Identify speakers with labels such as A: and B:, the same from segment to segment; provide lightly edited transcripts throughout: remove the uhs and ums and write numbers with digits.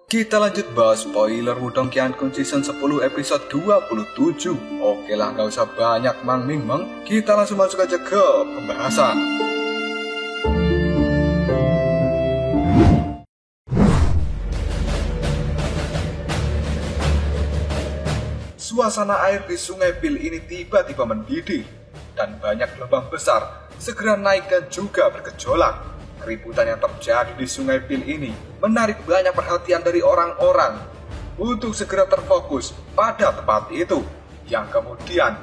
A: Kita lanjut bahas spoiler Wudong Qiankun Season 10 episode 27. Oke lah, gak usah banyak mang-ming-mang, kita langsung masuk aja ke pembahasan. Suasana air di Sungai Pil ini tiba-tiba mendidih, dan banyak gelombang besar segera naik dan juga bergejolak. Keributan yang terjadi di Sungai Pil ini menarik banyak perhatian dari orang-orang untuk segera terfokus pada tempat itu. Yang kemudian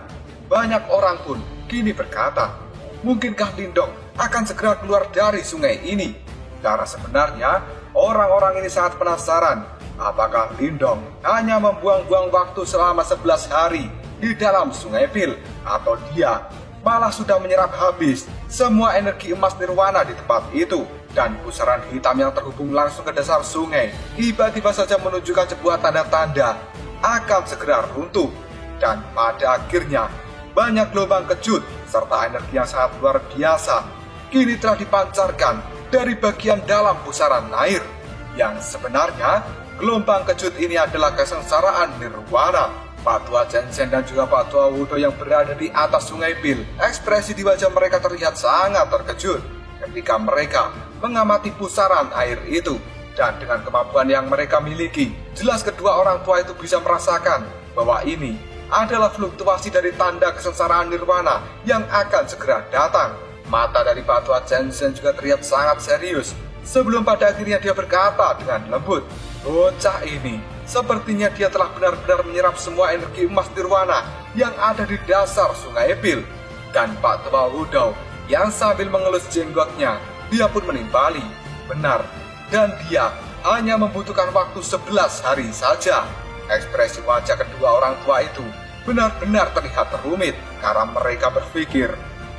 A: banyak orang pun kini berkata, mungkinkah Lindong akan segera keluar dari sungai ini? Karena sebenarnya orang-orang ini sangat penasaran apakah Lindong hanya membuang-buang waktu selama 11 hari di dalam Sungai Pil, atau dia malah sudah menyerap habis semua energi emas nirwana di tempat itu. Dan pusaran hitam yang terhubung langsung ke dasar sungai tiba-tiba saja menunjukkan sebuah tanda-tanda akan segera runtuh. Dan pada akhirnya banyak gelombang kejut serta energi yang sangat luar biasa kini telah dipancarkan dari bagian dalam pusaran air. Yang sebenarnya gelombang kejut ini adalah kesengsaraan nirwana. Pak Tua Jensen dan juga Pak Tua Wudou yang berada di atas Sungai Pil, ekspresi di wajah mereka terlihat sangat terkejut ketika mereka mengamati pusaran air itu. Dan dengan kemampuan yang mereka miliki, jelas kedua orang tua itu bisa merasakan bahwa ini adalah fluktuasi dari tanda kesengsaraan nirwana yang akan segera datang. Mata dari Pak Tua Jensen juga terlihat sangat serius sebelum pada akhirnya dia berkata dengan lembut, bocah ini sepertinya dia telah benar-benar menyerap semua energi emas nirwana yang ada di dasar Sungai Pil. Dan Pak Tua Wudou yang sambil mengelus jenggotnya, dia pun menimpali, benar, dan dia hanya membutuhkan waktu 11 hari saja. Ekspresi wajah kedua orang tua itu benar-benar terlihat rumit karena mereka berpikir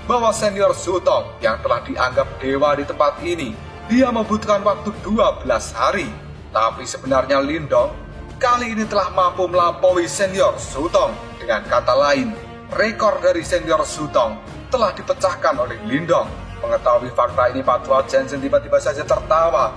A: bahwa senior Sutong yang telah dianggap dewa di tempat ini, dia membutuhkan waktu 12 hari. Tapi sebenarnya Lindong kali ini telah mampu melampaui senior Sutong. Dengan kata lain, rekor dari senior Sutong telah dipecahkan oleh Lindong. Mengetahui fakta ini, Pak Tua Jensen tiba-tiba saja tertawa.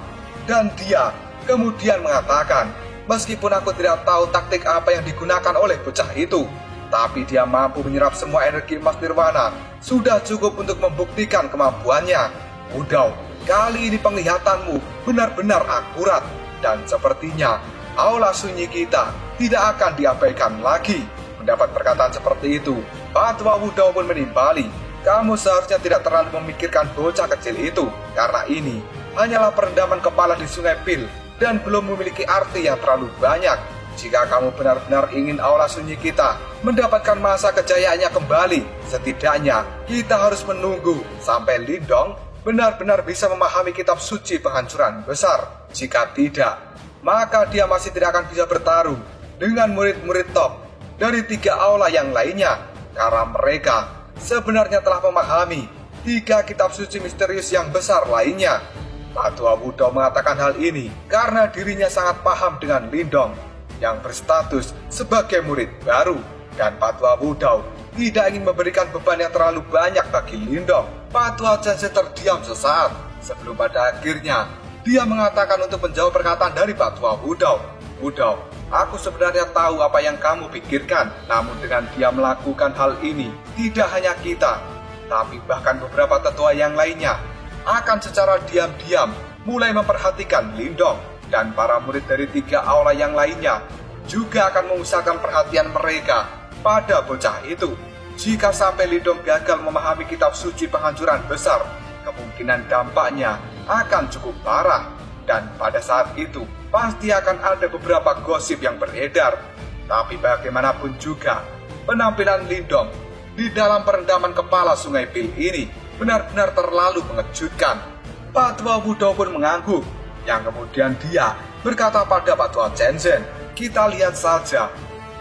A: Dan dia kemudian mengatakan, meskipun aku tidak tahu taktik apa yang digunakan oleh bocah itu, tapi dia mampu menyerap semua energi emas nirwana, sudah cukup untuk membuktikan kemampuannya. Wudou, kali ini penglihatanmu benar-benar akurat. Dan sepertinya aula sunyi kita tidak akan diabaikan lagi. Mendapat perkataan seperti itu, Pak Tua Wudou pun menimpali, kamu seharusnya tidak terlalu memikirkan bocah kecil itu, karena ini hanyalah perendaman kepala di Sungai Pil dan belum memiliki arti yang terlalu banyak. Jika kamu benar-benar ingin aula sunyi kita mendapatkan masa kejayaannya kembali, setidaknya kita harus menunggu sampai Lindong benar-benar bisa memahami kitab suci penghancuran besar. Jika tidak, maka dia masih tidak akan bisa bertarung dengan murid-murid top dari 3 aula yang lainnya, karena mereka sebenarnya telah memahami 3 kitab suci misterius yang besar lainnya. Pak Tua Wudou mengatakan hal ini karena dirinya sangat paham dengan Lindong yang berstatus sebagai murid baru. Dan Pak Tua Wudou tidak ingin memberikan beban yang terlalu banyak bagi Lindong. Pak Tua Jensen terdiam sesaat sebelum pada akhirnya dia mengatakan untuk menjawab perkataan dari Pak Tua Wudou. Wudou, aku sebenarnya tahu apa yang kamu pikirkan, namun dengan dia melakukan hal ini, tidak hanya kita, tapi bahkan beberapa tetua yang lainnya akan secara diam-diam mulai memperhatikan Lindong. Dan para murid dari 3 aula yang lainnya juga akan memusatkan perhatian mereka pada bocah itu. Jika sampai Lindong gagal memahami kitab suci penghancuran besar, kemungkinan dampaknya akan cukup parah. Dan pada saat itu pasti akan ada beberapa gosip yang beredar. Tapi bagaimanapun juga, penampilan Lindong di dalam perendaman kepala Sungai Pil ini benar-benar terlalu mengejutkan. Pak Tua Wudou pun mengangguk, yang kemudian dia berkata pada Pak Tua Jensen, kita lihat saja,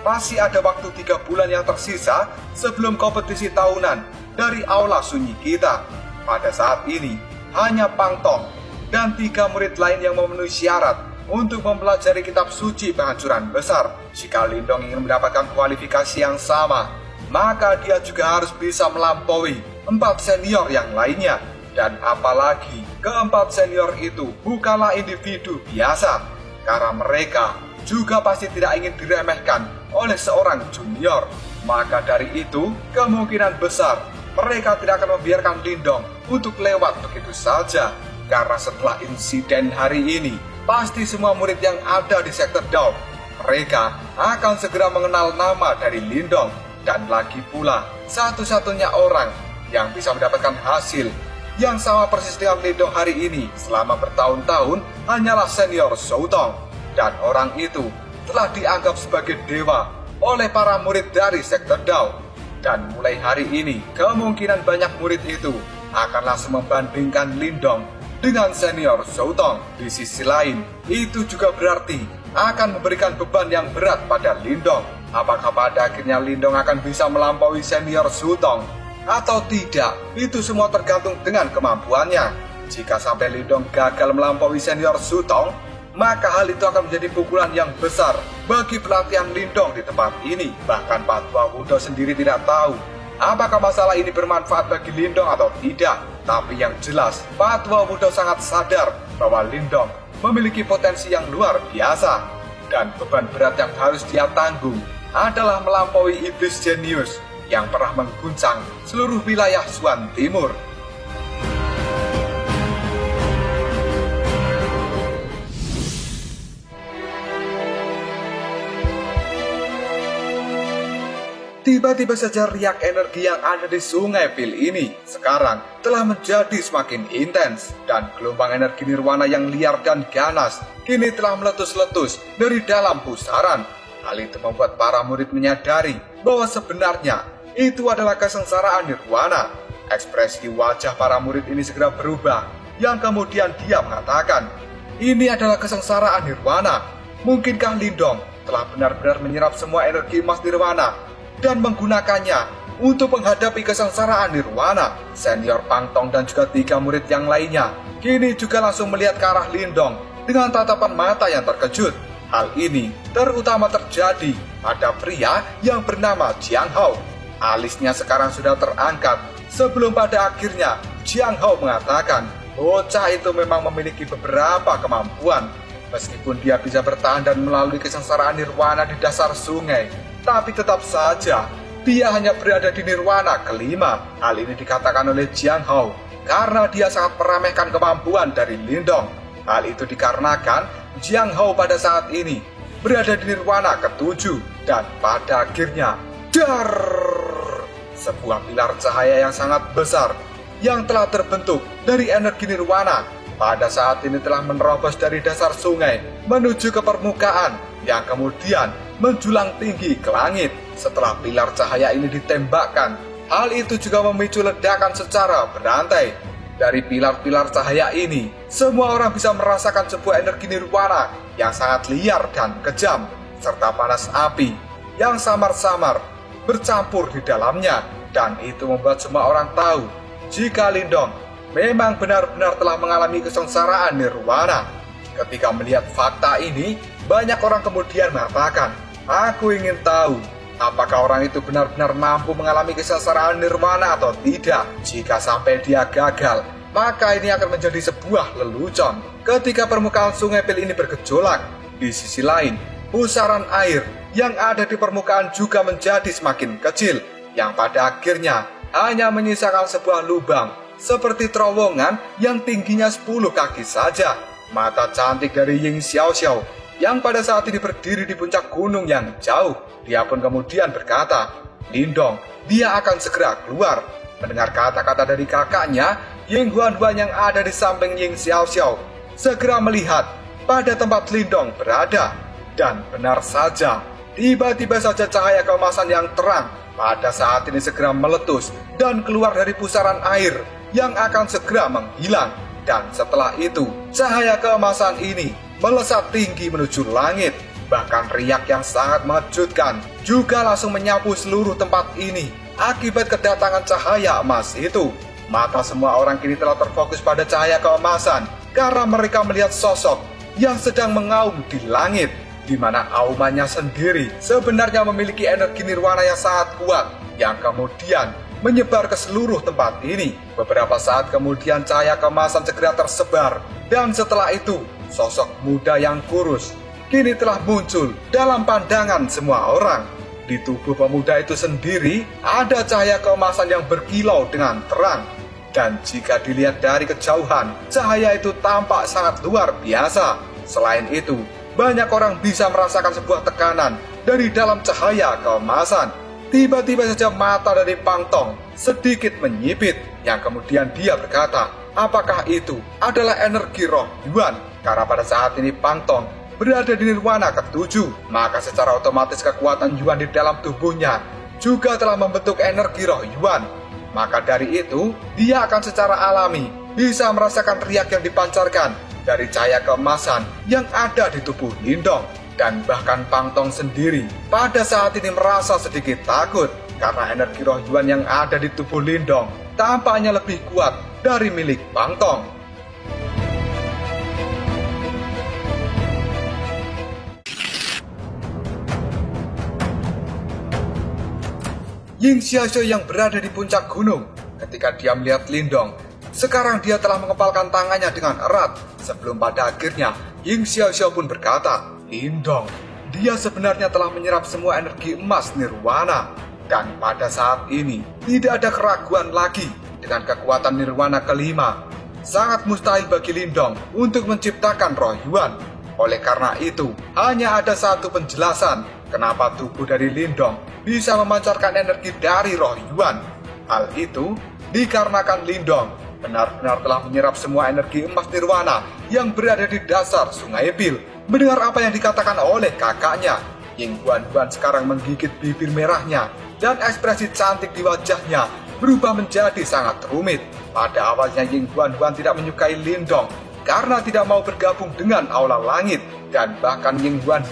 A: masih ada waktu 3 bulan yang tersisa sebelum kompetisi tahunan dari aula sunyi kita. Pada saat ini hanya Pang Tong dan 3 murid lain yang memenuhi syarat untuk mempelajari kitab suci penghancuran besar. Jika Lindong ingin mendapatkan kualifikasi yang sama, maka dia juga harus bisa melampaui 4 senior yang lainnya. Dan apalagi keempat senior itu bukanlah individu biasa. karena mereka juga pasti tidak ingin diremehkan oleh seorang junior. Maka dari itu, kemungkinan besar mereka tidak akan membiarkan Lindong untuk lewat begitu saja. Karena setelah insiden hari ini, pasti semua murid yang ada di sektor Dao, mereka akan segera mengenal nama dari Lindong. Dan lagi pula, satu-satunya orang yang bisa mendapatkan hasil yang sama persis dengan Lindong hari ini selama bertahun-tahun hanyalah senior Shoutong. Dan orang itu telah dianggap sebagai dewa oleh para murid dari sektor Dao. Dan mulai hari ini, kemungkinan banyak murid itu akan langsung membandingkan Lindong dengan senior Shoutong. Di sisi lain, itu juga berarti akan memberikan beban yang berat pada Lindong. Apakah pada akhirnya Lindong akan bisa melampaui senior Shoutong atau tidak? Itu semua tergantung dengan kemampuannya. Jika sampai Lindong gagal melampaui senior Shoutong, maka hal itu akan menjadi pukulan yang besar bagi pelatihan Lindong di tempat ini. Bahkan Pak Tua Wudou sendiri tidak tahu apakah masalah ini bermanfaat bagi Lindong atau tidak. Tapi yang jelas, Pak Tua Wudou sangat sadar bahwa Lindong memiliki potensi yang luar biasa. Dan beban berat yang harus dia tanggung adalah melampaui iblis jenius yang pernah mengguncang seluruh wilayah Xuan Timur. Tiba-tiba saja riak energi yang ada di Sungai Pil ini sekarang telah menjadi semakin intens, dan gelombang energi nirwana yang liar dan ganas kini telah meletus-letus dari dalam pusaran. Hal itu membuat para murid menyadari bahwa sebenarnya itu adalah kesengsaraan nirwana. Ekspresi wajah para murid ini segera berubah, yang kemudian dia mengatakan, ini adalah kesengsaraan nirwana. Mungkinkah Lindong telah benar-benar menyerap semua energi emas nirwana dan menggunakannya untuk menghadapi kesengsaraan nirwana? Senior Pang Tong dan juga 3 murid yang lainnya kini juga langsung melihat ke arah Lindong dengan tatapan mata yang terkejut. Hal ini terutama terjadi pada pria yang bernama Jiang Hao. Alisnya sekarang sudah terangkat sebelum pada akhirnya Jiang Hao mengatakan bocah itu memang memiliki beberapa kemampuan. Meskipun dia bisa bertahan dan melalui kesengsaraan nirwana di dasar sungai, tapi tetap saja dia hanya berada di nirwana kelima. Hal ini dikatakan oleh Jiang Hao karena dia sangat meremehkan kemampuan dari Lindong. Hal itu dikarenakan Jiang Hao pada saat ini berada di nirwana ke-7, dan pada akhirnya sebuah pilar cahaya yang sangat besar yang telah terbentuk dari energi nirwana pada saat ini telah menerobos dari dasar sungai menuju ke permukaan yang kemudian menjulang tinggi ke langit. Setelah pilar cahaya ini ditembakkan, hal itu juga memicu ledakan secara berantai. Dari pilar-pilar cahaya ini, semua orang bisa merasakan sebuah energi nirwana yang sangat liar dan kejam, serta panas api yang samar-samar bercampur di dalamnya. Dan itu membuat semua orang tahu jika Lindong memang benar-benar telah mengalami kesengsaraan nirwana. Ketika melihat fakta ini, banyak orang kemudian mengatakan, aku ingin tahu apakah orang itu benar-benar mampu mengalami kesengsaraan nirwana atau tidak. Jika sampai dia gagal, maka ini akan menjadi sebuah lelucon. Ketika permukaan Sungai Pil ini bergejolak, di sisi lain, pusaran air yang ada di permukaan juga menjadi semakin kecil, yang pada akhirnya hanya menyisakan sebuah lubang seperti terowongan yang tingginya 10 kaki saja. Mata cantik dari Ying Xiaoxiao yang pada saat ini berdiri di puncak gunung yang jauh, dia pun kemudian berkata, Lindong, dia akan segera keluar. Mendengar kata-kata dari kakaknya, Ying Huan-Huan yang ada di samping Ying Xiaoxiao segera melihat pada tempat Lindong berada. Dan benar saja, tiba-tiba saja cahaya keemasan yang terang pada saat ini segera meletus dan keluar dari pusaran air yang akan segera menghilang. Dan setelah itu, cahaya keemasan ini melesat tinggi menuju langit. Bahkan riak yang sangat mengejutkan juga langsung menyapu seluruh tempat ini akibat kedatangan cahaya emas itu. Mata semua orang kini telah terfokus pada cahaya keemasan karena mereka melihat sosok yang sedang mengaum di langit, di mana aumannya sendiri sebenarnya memiliki energi nirwana yang sangat kuat yang kemudian menyebar ke seluruh tempat ini. Beberapa saat kemudian cahaya keemasan segera tersebar, dan setelah itu sosok muda yang kurus, kini telah muncul dalam pandangan semua orang. Di tubuh pemuda itu sendiri ada cahaya keemasan yang berkilau dengan terang. Dan jika dilihat dari kejauhan, cahaya itu tampak sangat luar biasa. Selain itu, banyak orang bisa merasakan sebuah tekanan dari dalam cahaya keemasan. Tiba-tiba saja mata dari Pang Tong sedikit menyipit, yang kemudian dia berkata, apakah itu adalah energi roh Yuan? Karena pada saat ini Pang Tong berada di nirwana ke-7, maka secara otomatis kekuatan Yuan di dalam tubuhnya juga telah membentuk energi roh Yuan. Maka dari itu, dia akan secara alami bisa merasakan riak yang dipancarkan dari cahaya keemasan yang ada di tubuh Lindong. Dan bahkan Pang Tong sendiri pada saat ini merasa sedikit takut karena energi roh Yuan yang ada di tubuh Lindong tampaknya lebih kuat dari milik Pang Tong. Ying Xiaoxiao yang berada di puncak gunung, ketika dia melihat Lindong, sekarang dia telah mengepalkan tangannya dengan erat. Sebelum pada akhirnya Ying Xiaoxiao pun berkata, Lindong, dia sebenarnya telah menyerap semua energi emas nirwana. Dan pada saat ini tidak ada keraguan lagi dengan kekuatan nirwana kelima. Sangat mustahil bagi Lindong untuk menciptakan roh Yuan. Oleh karena itu, hanya ada satu penjelasan kenapa tubuh dari Lindong bisa memancarkan energi dari roh Yuan. Hal itu dikarenakan Lindong benar-benar telah menyerap semua energi emas nirwana yang berada di dasar Sungai Pil. Mendengar apa yang dikatakan oleh kakaknya, Ying Huan sekarang menggigit bibir merahnya dan ekspresi cantik di wajahnya berubah menjadi sangat rumit. Pada awalnya Ying Huan tidak menyukai Lindong karena tidak mau bergabung dengan Aula Langit, dan bahkan Ying Huan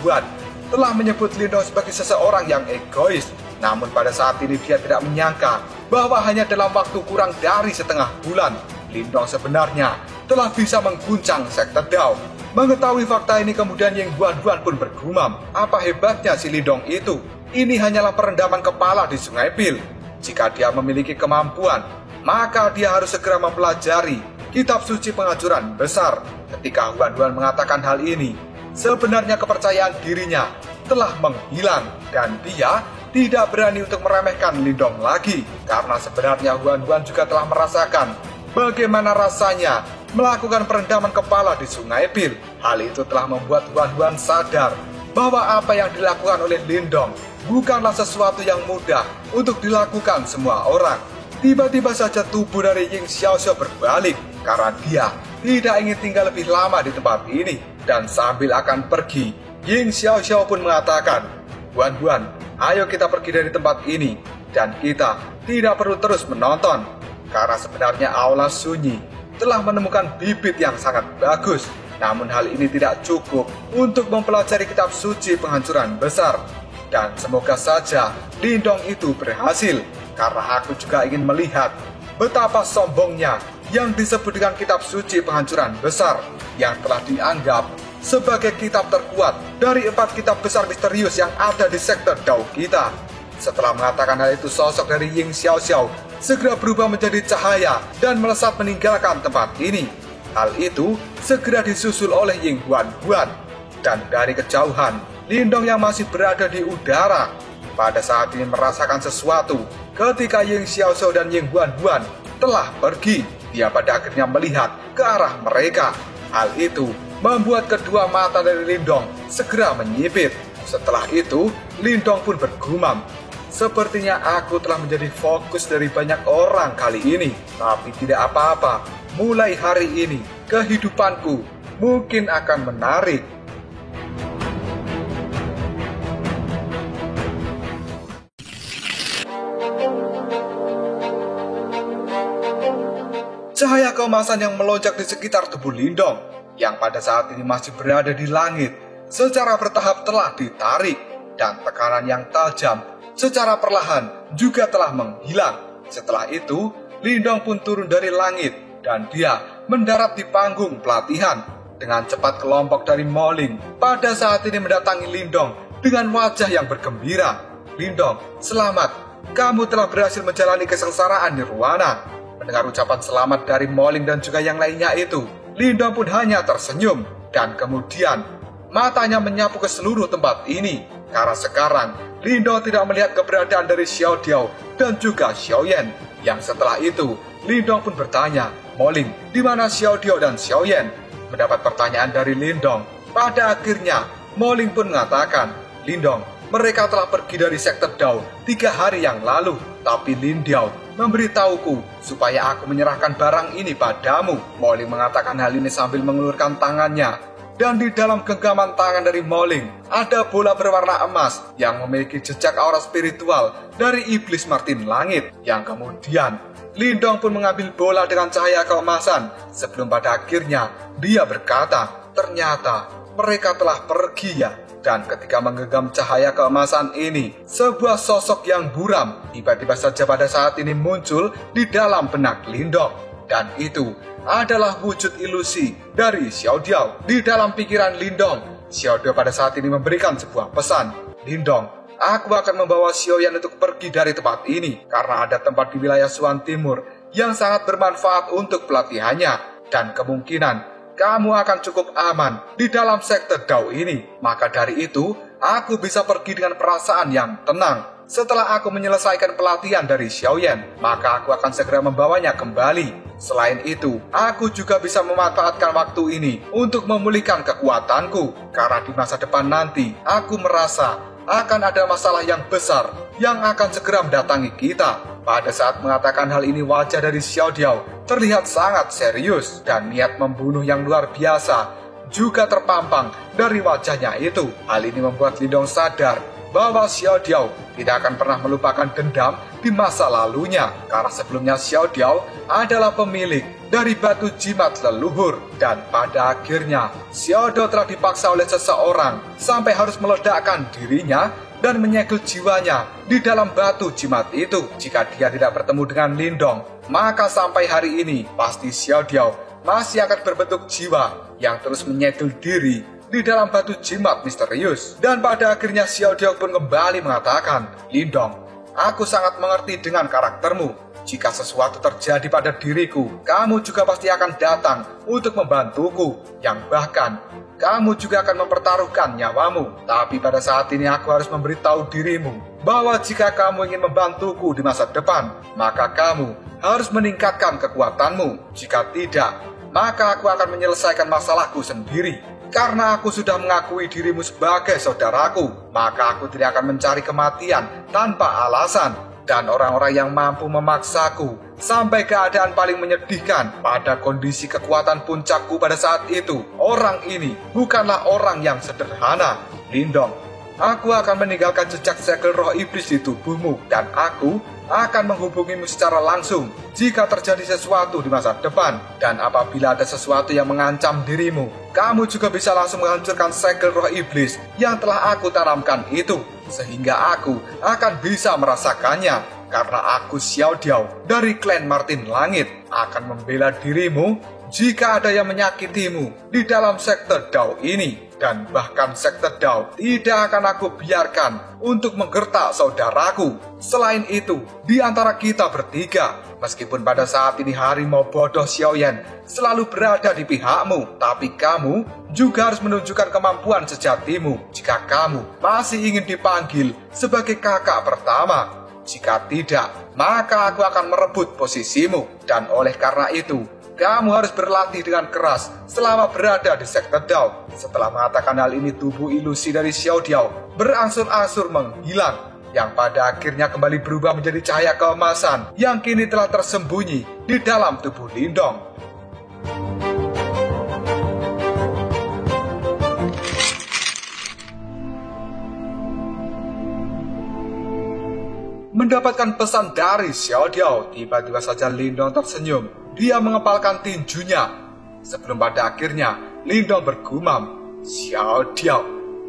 A: telah menyebut Lindong sebagai seseorang yang egois. Namun pada saat ini dia tidak menyangka bahwa hanya dalam waktu kurang dari setengah bulan, Lindong sebenarnya telah bisa mengguncang sekte Dao. Mengetahui fakta ini kemudian Ying Huan pun bergumam, apa hebatnya si Lindong itu? Ini hanyalah perendaman kepala di Sungai Pil. Jika dia memiliki kemampuan, maka dia harus segera mempelajari kitab suci penghancuran besar. Ketika Huan mengatakan hal ini, sebenarnya kepercayaan dirinya telah menghilang dan dia tidak berani untuk meremehkan Lindong lagi. Karena sebenarnya Huan juga telah merasakan bagaimana rasanya melakukan perendaman kepala di Sungai Pil. Hal itu telah membuat Huan sadar bahwa apa yang dilakukan oleh Lindong bukanlah sesuatu yang mudah untuk dilakukan semua orang. Tiba-tiba saja tubuh dari Ying Xiaoxiao berbalik karena dia tidak ingin tinggal lebih lama di tempat ini. Dan sambil akan pergi, Ying Xiaoxiao pun mengatakan, Huan, ayo kita pergi dari tempat ini dan kita tidak perlu terus menonton. Karena sebenarnya Aula Sunyi telah menemukan bibit yang sangat bagus. Namun hal ini tidak cukup untuk mempelajari kitab suci penghancuran besar. Dan semoga saja Lindong itu berhasil, karena aku juga ingin melihat betapa sombongnya yang disebut dengan kitab suci penghancuran besar, yang telah dianggap sebagai kitab terkuat dari 4 kitab besar misterius yang ada di sekte Dao kita. Setelah mengatakan hal itu, sosok dari Ying Xiaoxiao segera berubah menjadi cahaya dan melesat meninggalkan tempat ini. Hal itu segera disusul oleh Ying Huan. Dan dari kejauhan, Lindong yang masih berada di udara pada saat ini merasakan sesuatu. Ketika Ying Xiaoxiao dan Ying Huan telah pergi, dia pada akhirnya melihat ke arah mereka. Hal itu membuat kedua mata dari Lindong segera menyipit. Setelah itu, Lindong pun bergumam, sepertinya aku telah menjadi fokus dari banyak orang kali ini. Tapi tidak apa-apa, mulai hari ini kehidupanku mungkin akan menarik. Cahaya keemasan yang melonjak di sekitar tubuh Lindong, yang pada saat ini masih berada di langit, secara bertahap telah ditarik, dan tekanan yang tajam secara perlahan juga telah menghilang. Setelah itu, Lindong pun turun dari langit, dan dia mendarat di panggung pelatihan. Dengan cepat kelompok dari Moling pada saat ini mendatangi Lindong dengan wajah yang bergembira. Lindong, selamat, kamu telah berhasil menjalani kesengsaraan nirwana. Mendengar ucapan selamat dari Moling dan juga yang lainnya itu, Lindong pun hanya tersenyum. Dan kemudian matanya menyapu ke seluruh tempat ini, karena sekarang Lindong tidak melihat keberadaan dari Xiao Diao dan juga Xiao Yan. Yang setelah itu, Lindong pun bertanya, "Moling, di mana Xiao Diao dan Xiao Yan?" Mendapat pertanyaan dari Lindong, pada akhirnya Moling pun mengatakan, "Lindong, mereka telah pergi dari sektor Dao 3 hari yang lalu, tapi Lin Diao memberitahuku supaya aku menyerahkan barang ini padamu." Moling mengatakan hal ini sambil mengulurkan tangannya, dan di dalam genggaman tangan dari Moling ada bola berwarna emas yang memiliki jejak aura spiritual dari iblis Martin Langit. Yang kemudian Lindong pun mengambil bola dengan cahaya keemasan sebelum pada akhirnya dia berkata, "Ternyata mereka telah pergi ya." Dan ketika menggenggam cahaya keemasan ini, sebuah sosok yang buram tiba-tiba saja pada saat ini muncul di dalam benak Lindong. Dan itu adalah wujud ilusi dari Xiao Diao. Di dalam pikiran Lindong, Xiao Diao pada saat ini memberikan sebuah pesan, "Lindong, aku akan membawa Xiao Yan untuk pergi dari tempat ini karena ada tempat di wilayah Suan Timur yang sangat bermanfaat untuk pelatihannya. Dan kemungkinan kamu akan cukup aman di dalam sektor Dao ini. Maka dari itu, aku bisa pergi dengan perasaan yang tenang. Setelah aku menyelesaikan pelatihan dari Xiao Yan, maka aku akan segera membawanya kembali. Selain itu, aku juga bisa memanfaatkan waktu ini untuk memulihkan kekuatanku. Karena di masa depan nanti, aku merasa akan ada masalah yang besar yang akan segera mendatangi kita." Pada saat mengatakan hal ini, wajah dari Xiao Diao terlihat sangat serius dan niat membunuh yang luar biasa juga terpampang dari wajahnya itu. Hal ini membuat Lindong sadar bahwa Xiao Diao tidak akan pernah melupakan dendam di masa lalunya, karena sebelumnya Xiao Diao adalah pemilik dari batu jimat leluhur. Dan pada akhirnya Xiao Diao telah dipaksa oleh seseorang sampai harus meledakkan dirinya dan menyegel jiwanya di dalam batu jimat itu. Jika dia tidak bertemu dengan Lindong, maka sampai hari ini pasti Xiao Diao masih akan berbentuk jiwa yang terus menyegel diri di dalam batu jimat misterius. Dan pada akhirnya Xiao Diao pun kembali mengatakan, "Lindong, aku sangat mengerti dengan karaktermu. Jika sesuatu terjadi pada diriku, kamu juga pasti akan datang untuk membantuku, yang bahkan kamu juga akan mempertaruhkan nyawamu. Tapi pada saat ini aku harus memberitahu dirimu bahwa jika kamu ingin membantuku di masa depan, maka kamu harus meningkatkan kekuatanmu. Jika tidak, maka aku akan menyelesaikan masalahku sendiri. Karena aku sudah mengakui dirimu sebagai saudaraku, maka aku tidak akan mencari kematian tanpa alasan. Dan orang-orang yang mampu memaksaku sampai keadaan paling menyedihkan pada kondisi kekuatan puncakku pada saat itu, orang ini bukanlah orang yang sederhana. Lindong, aku akan meninggalkan jejak segel roh iblis di tubuhmu, dan aku akan menghubungimu secara langsung jika terjadi sesuatu di masa depan. Dan apabila ada sesuatu yang mengancam dirimu, kamu juga bisa langsung menghancurkan segel roh iblis yang telah aku tanamkan itu, sehingga aku akan bisa merasakannya. Karena aku Xiao Diao dari klan Martin Langit akan membela dirimu jika ada yang menyakitimu di dalam sektor Dao ini. Dan bahkan sektor Dao tidak akan aku biarkan untuk menggertak saudaraku. Selain itu, di antara kita bertiga, meskipun pada saat ini harimau bodoh Xiao Yan selalu berada di pihakmu, tapi kamu juga harus menunjukkan kemampuan sejatimu jika kamu masih ingin dipanggil sebagai kakak pertama. Jika tidak, maka aku akan merebut posisimu. Dan oleh karena itu, kamu harus berlatih dengan keras selama berada di sektor Dao. Setelah mengatakan hal ini, tubuh ilusi dari Xiao Diao berangsur-angsur menghilang, yang pada akhirnya kembali berubah menjadi cahaya keemasan yang kini telah tersembunyi di dalam tubuh Lindong. Mendapatkan pesan dari Xiao Diao, tiba-tiba saja Lindong tersenyum. Dia mengepalkan tinjunya. Sebelum pada akhirnya Lindong bergumam, "Xiao Diao,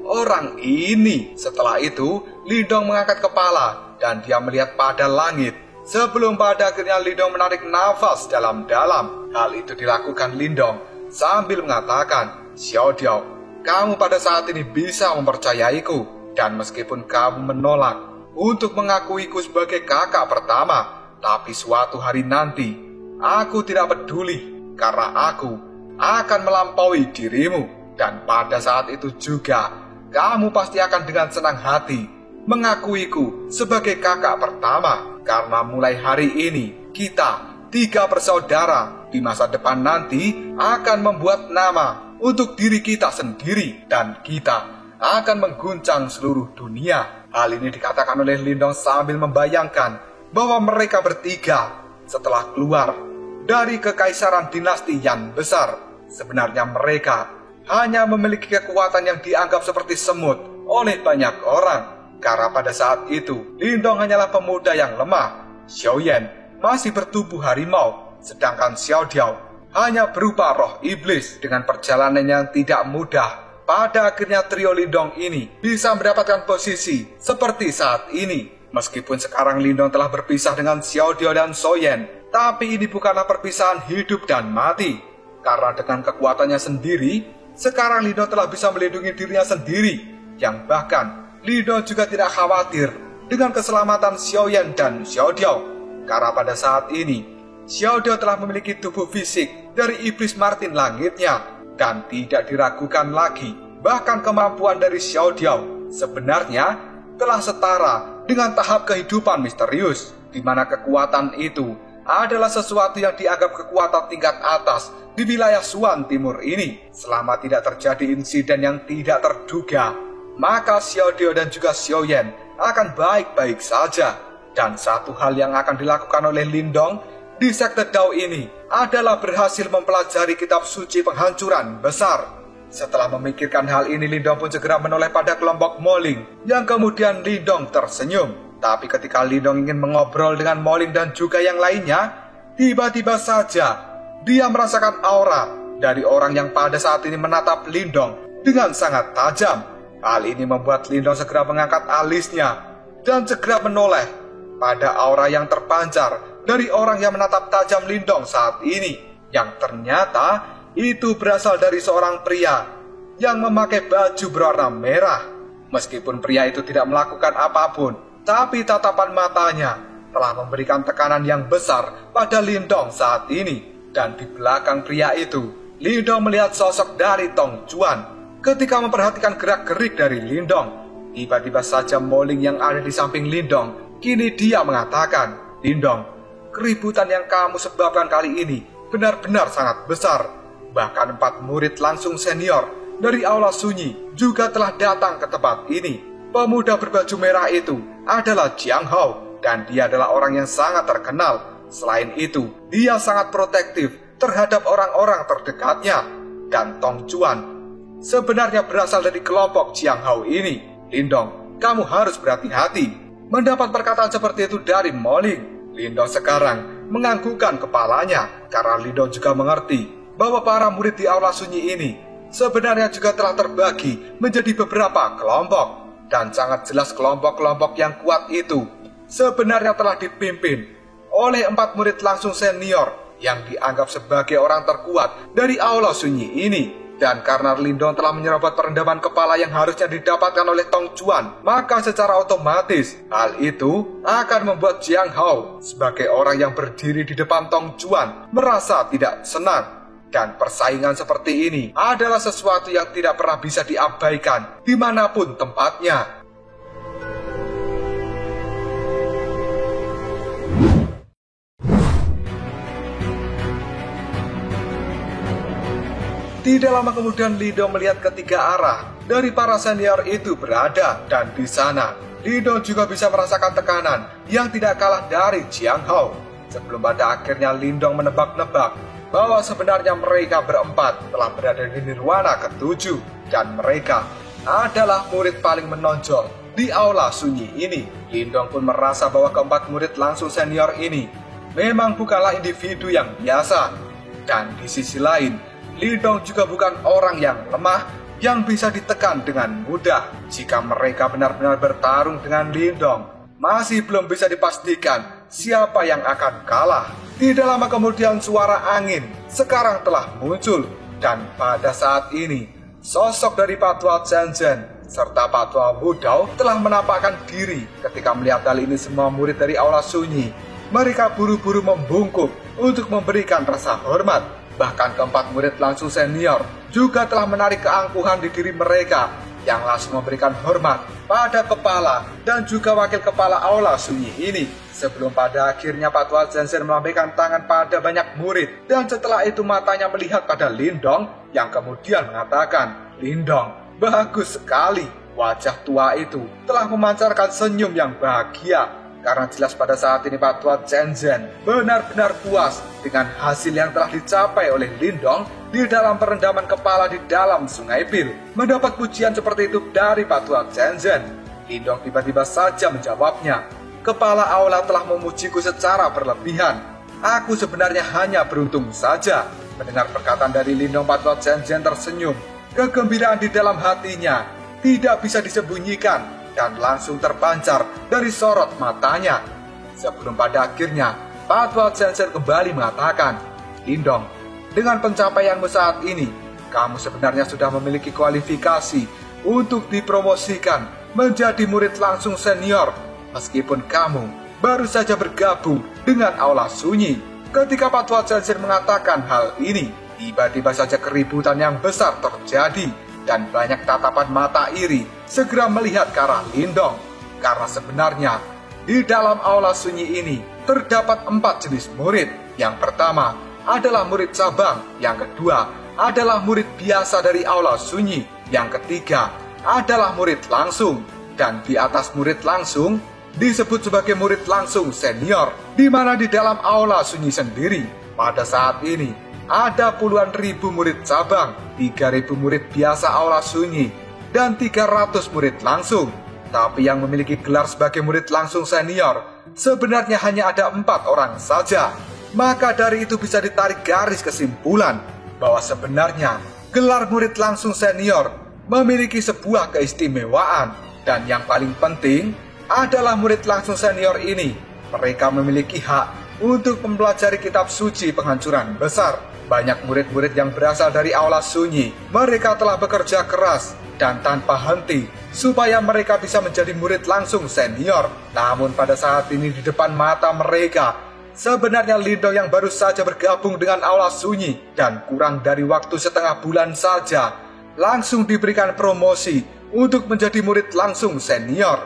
A: orang ini." Setelah itu Lindong mengangkat kepala dan dia melihat pada langit. Sebelum pada akhirnya Lindong menarik nafas dalam-dalam. Hal itu dilakukan Lindong sambil mengatakan, "Xiao Diao, kamu pada saat ini bisa mempercayaiku. Dan meskipun kamu menolak untuk mengakuiku sebagai kakak pertama, tapi suatu hari nanti aku tidak peduli, karena aku akan melampaui dirimu." Dan pada saat itu juga, kamu pasti akan dengan senang hati mengakuiku sebagai kakak pertama. Karena mulai hari ini, kita 3 bersaudara di masa depan nanti akan membuat nama untuk diri kita sendiri. Dan kita akan mengguncang seluruh dunia. Hal ini dikatakan oleh Lindong sambil membayangkan bahwa mereka bertiga setelah keluar dari kekaisaran dinasti Yan besar, sebenarnya mereka hanya memiliki kekuatan yang dianggap seperti semut oleh banyak orang. Karena pada saat itu, Lindong hanyalah pemuda yang lemah. Xiaoyan masih bertubuh harimau, sedangkan Xiao Diao hanya berupa roh iblis. Dengan perjalanan yang tidak mudah, pada akhirnya trio Lindong ini bisa mendapatkan posisi seperti saat ini. Meskipun sekarang Lindong telah berpisah dengan Xiao Diao dan Xiaoyan, tapi ini bukanlah perpisahan hidup dan mati. Karena dengan kekuatannya sendiri, sekarang Lindong telah bisa melindungi dirinya sendiri. Yang bahkan Lindong juga tidak khawatir dengan keselamatan Xiaoyan dan Xiao Diao. Karena pada saat ini, Xiao Diao telah memiliki tubuh fisik dari iblis Martin Langitnya. Dan tidak diragukan lagi, bahkan kemampuan dari Xiao Diao sebenarnya telah setara dengan tahap kehidupan misterius, di mana kekuatan itu adalah sesuatu yang dianggap kekuatan tingkat atas di wilayah Suan Timur ini. Selama tidak terjadi insiden yang tidak terduga, maka Xiao Diao dan juga Xiaoyan akan baik-baik saja. Dan satu hal yang akan dilakukan oleh Lindong di sekte Dao ini adalah berhasil mempelajari kitab suci penghancuran besar. Setelah memikirkan hal ini, Lindong pun segera menoleh pada kelompok Moling, yang kemudian Lindong tersenyum. Tapi ketika Lindong ingin mengobrol dengan Moling dan juga yang lainnya, tiba-tiba saja dia merasakan aura dari orang yang pada saat ini menatap Lindong dengan sangat tajam. Hal ini membuat Lindong segera mengangkat alisnya dan segera menoleh pada aura yang terpancar dari orang yang menatap tajam Lindong saat ini, yang ternyata itu berasal dari seorang pria yang memakai baju berwarna merah. Meskipun pria itu tidak melakukan apapun, tapi tatapan matanya telah memberikan tekanan yang besar pada Lindong saat ini. Dan di belakang pria itu, Lindong melihat sosok dari Tong Chuan. Ketika memperhatikan gerak-gerik dari Lindong, tiba-tiba saja Moling yang ada di samping Lindong, kini dia mengatakan, "Lindong, keributan yang kamu sebabkan kali ini benar-benar sangat besar. Bahkan 4 murid langsung senior dari Aula Sunyi juga telah datang ke tempat ini. Pemuda berbaju merah itu adalah Jiang Hao, dan dia adalah orang yang sangat terkenal. Selain itu, dia sangat protektif terhadap orang-orang terdekatnya. Dan Tong Chuan sebenarnya berasal dari kelompok Jiang Hao ini. Lindong, kamu harus berhati-hati." Mendapat perkataan seperti itu dari Moling, Lindong sekarang menganggukkan kepalanya karena Lindong juga mengerti bahwa para murid di Aula Sunyi ini sebenarnya juga telah terbagi menjadi beberapa kelompok. Dan sangat jelas kelompok-kelompok yang kuat itu sebenarnya telah dipimpin oleh 4 murid langsung senior yang dianggap sebagai orang terkuat dari Aula Sunyi ini. Dan karena Lindong telah menyerobot perendaman kepala yang harusnya didapatkan oleh Tong Chuan, maka secara otomatis hal itu akan membuat Jiang Hao sebagai orang yang berdiri di depan Tong Chuan merasa tidak senang. Dan persaingan seperti ini adalah sesuatu yang tidak pernah bisa diabaikan dimanapun tempatnya. Tidak lama kemudian Lindong melihat ketiga arah dari para senior itu berada, dan di sana Lindong juga bisa merasakan tekanan yang tidak kalah dari Jiang Hao. Sebelum pada akhirnya Lindong menebak-nebak bahwa sebenarnya mereka berempat telah berada di Nirwana ke-7, dan mereka adalah murid paling menonjol di Aula Sunyi ini. Lindong pun merasa bahwa keempat murid langsung senior ini memang bukanlah individu yang biasa. Dan di sisi lain, Lindong juga bukan orang yang lemah yang bisa ditekan dengan mudah. Jika mereka benar-benar bertarung dengan Lindong, masih belum bisa dipastikan siapa yang akan kalah. Tidak lama kemudian suara angin sekarang telah muncul, dan pada saat ini sosok dari Patwa Zhenzhen serta Patwa Wudao telah menampakkan diri. Ketika melihat hal ini, semua murid dari Aula Sunyi mereka buru-buru membungkuk untuk memberikan rasa hormat. Bahkan keempat murid langsung senior juga telah menarik keangkuhan di diri mereka yang langsung memberikan hormat pada kepala dan juga wakil kepala aula sunyi ini. Sebelum pada akhirnya Patwa Zhenzen melambaikan tangan pada banyak murid, dan setelah itu matanya melihat pada Lindong yang kemudian mengatakan, "Lindong, bagus sekali." Wajah tua itu telah memancarkan senyum yang bahagia karena jelas pada saat ini Patwa Zhenzen benar-benar puas dengan hasil yang telah dicapai oleh Lindong di dalam perendaman kepala di dalam Sungai Pil. Mendapat pujian seperti itu dari Patwa Zhenzen, Lindong tiba-tiba saja menjawabnya, "Kepala aula telah memujiku secara berlebihan. Aku sebenarnya hanya beruntung saja." Mendengar perkataan dari Lindong, Patwa Zhenzen tersenyum. Kegembiraan di dalam hatinya tidak bisa disembunyikan dan langsung terpancar dari sorot matanya. Sebelum pada akhirnya Patwa Zhenzen kembali mengatakan, "Lindong, dengan pencapaianmu saat ini, kamu sebenarnya sudah memiliki kualifikasi untuk dipromosikan menjadi murid langsung senior, meskipun kamu baru saja bergabung dengan aula sunyi." Ketika Patwa Zhenzen mengatakan hal ini, tiba-tiba saja keributan yang besar terjadi, dan banyak tatapan mata iri segera melihat ke arah Lindong. Karena sebenarnya, di dalam aula sunyi ini terdapat 4 jenis murid. Yang pertama adalah murid cabang, yang kedua adalah murid biasa dari aula sunyi, yang ketiga adalah murid langsung, dan di atas murid langsung disebut sebagai murid langsung senior, di mana di dalam aula sunyi sendiri pada saat ini ada puluhan ribu murid cabang, 3.000 murid biasa aula sunyi, dan 300 murid langsung. Tapi yang memiliki gelar sebagai murid langsung senior sebenarnya hanya ada 4 orang saja. Maka dari itu bisa ditarik garis kesimpulan bahwa sebenarnya gelar murid langsung senior memiliki sebuah keistimewaan. Dan yang paling penting adalah murid langsung senior ini, mereka memiliki hak untuk mempelajari kitab suci penghancuran besar. Banyak murid-murid yang berasal dari aula sunyi, mereka telah bekerja keras dan tanpa henti supaya mereka bisa menjadi murid langsung senior. Namun pada saat ini di depan mata mereka, sebenarnya Lindong yang baru saja bergabung dengan aula sunyi dan kurang dari waktu setengah bulan saja, langsung diberikan promosi untuk menjadi murid langsung senior.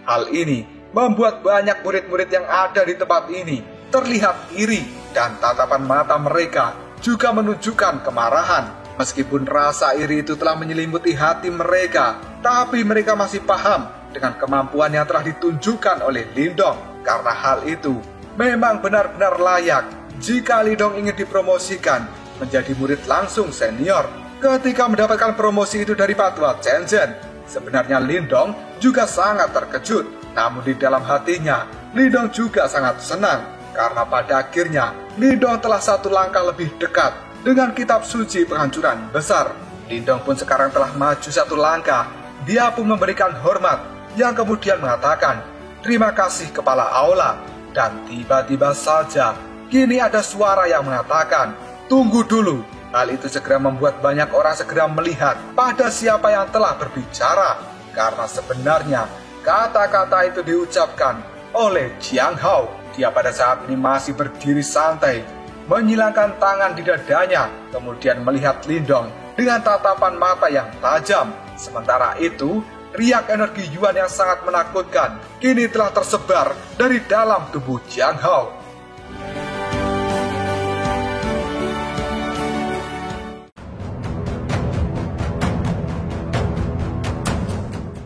A: Hal ini membuat banyak murid-murid yang ada di tempat ini terlihat iri, dan tatapan mata mereka juga menunjukkan kemarahan. Meskipun rasa iri itu telah menyelimuti hati mereka, tapi mereka masih paham dengan kemampuan yang telah ditunjukkan oleh Lindong. Karena hal itu memang benar-benar layak jika Lindong ingin dipromosikan menjadi murid langsung senior. Ketika mendapatkan promosi itu dari Patwa Zhenzen, sebenarnya Lindong juga sangat terkejut. Namun di dalam hatinya, Lindong juga sangat senang. Karena pada akhirnya, Lindong telah satu langkah lebih dekat dengan kitab suci penghancuran besar. Lindong pun sekarang telah maju satu langkah. Dia pun memberikan hormat, yang kemudian mengatakan, "Terima kasih kepala aula." Dan tiba-tiba saja, kini ada suara yang mengatakan, "Tunggu dulu." Hal itu segera membuat banyak orang segera melihat pada siapa yang telah berbicara. Karena sebenarnya, kata-kata itu diucapkan oleh Jiang Hao. Dia pada saat ini masih berdiri santai, menyilangkan tangan di dadanya, kemudian melihat Lindong dengan tatapan mata yang tajam. Sementara itu, riak energi Yuan yang sangat menakutkan kini telah tersebar dari dalam tubuh Jiang Hao.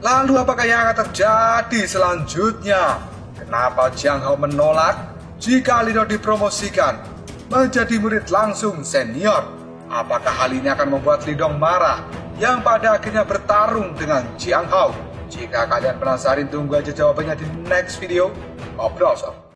A: Lalu apakah yang akan terjadi selanjutnya? Kenapa Jiang Hao menolak jika Lindong dipromosikan menjadi murid langsung senior? Apakah hal ini akan membuat Lindong marah yang pada akhirnya bertarung dengan Jiang Hao? Jika kalian penasaran, tunggu aja jawabannya di next video. Ngobrol sob.